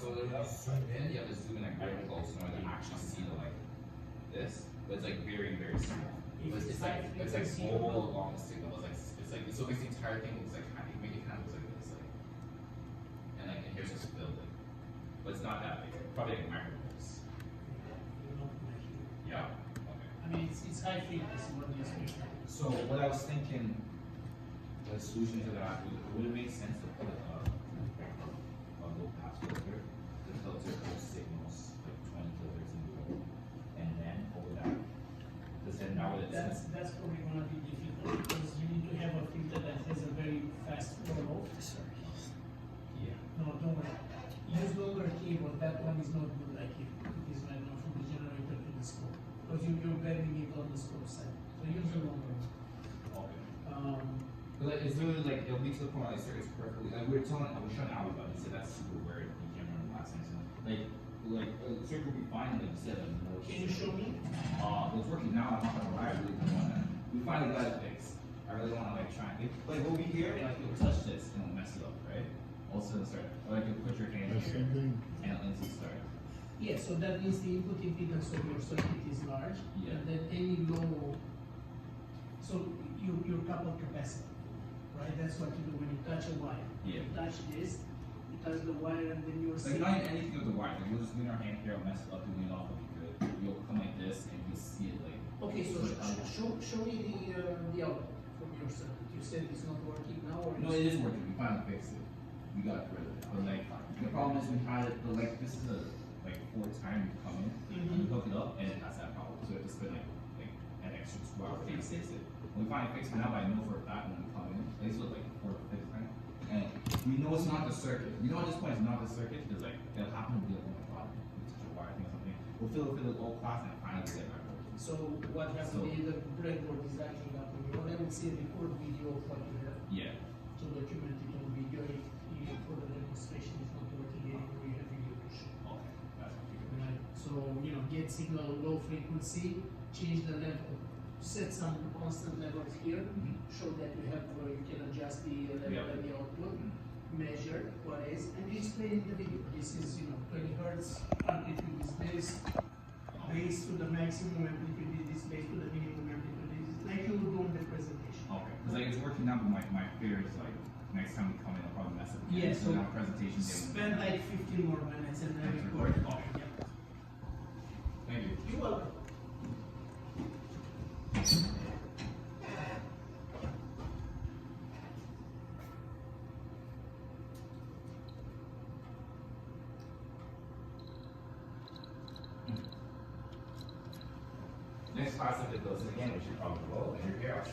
So when you zoom in, you have to zoom in like very close in order to actually see the like this, but it's like very small. But it's like all along the signal. It's like so makes the entire thing looks like kind of make it kind of looks like this, like and here's just filled in. But it's not that big. Probably like microvolts. Yeah. Okay. I mean, it's high frequency. What do you expect? So what I was thinking, the solution to that would it make sense to put a low pass filter to filter those signals like 20 kilohertz and below, and then over that, because then now that's probably gonna be difficult because you need to have a filter that has a very fast roll off. Sorry. Yeah. No, don't worry. Use longer cable. That one is not good like it is right now from the generator to the scope because you're bending it on the scope side. So use a longer one. Okay. But like, it's really like it'll be to the point where like circuits perfectly. Like we were showing Al about it. He said that's super weird. You can't remember the last thing. So like the circuit will be fine. Like you said, like no. Can you show me? It's working now. I'm not gonna lie. I really don't want to. We finally got it fixed. I really want to like try. Like we'll be here and like you'll touch this and it'll mess it up, right? Also start. Or like you'll put your hand here and it'll start. Yeah. So that means the input impedance of your circuit is large. Yeah. And then any low. So your coupled capacity. Right, that's what you do when you touch a wire. Yeah. You touch this, you touch the wire, and then you're like not anything with the wire. Like we'll just lean our hand here, mess it up, and lean off. You'll come like this, and you'll see it like. Okay, so show me the output from your circuit. You said it's not working now, or no, it is working. We finally fixed it. We got rid of it. But like the problem is we had it. But like this is a like fourth time we come in, we hook it up, and it has that problem. So we have to spend like an extra 2 hours to fix it. We finally fixed it now, but I know for a fact when we come in, this was like 4th or 5th time, and we know it's not the circuit. We know at this point it's not the circuit because like it'll happen to be like, oh my god, we touch a wire thing or something. We'll fill the whole class and finally get back working. So what happened? The breadboard is acting up on your own. I will see a record video of what you have. Yeah. To document it on video. If for the demonstration is not working anymore, you have video to show. Okay, that's what you Right. So get signal low frequency, change the level. Set some constant levels here, show that you have you can adjust the level and the output, measure what is, and you explain in the video. This is 20 hertz amplitude is this, base to the maximum amplitude is this, base to the minimum amplitude is this, like you would do in the presentation. Okay, because like it's working now, but my fear is like next time we come in, I'll probably mess up again. Yeah, so our presentation spend like 15 more minutes and then record. Okay. Yeah. Thank you. You're welcome. Next class, if it goes in again, we should probably go and repair.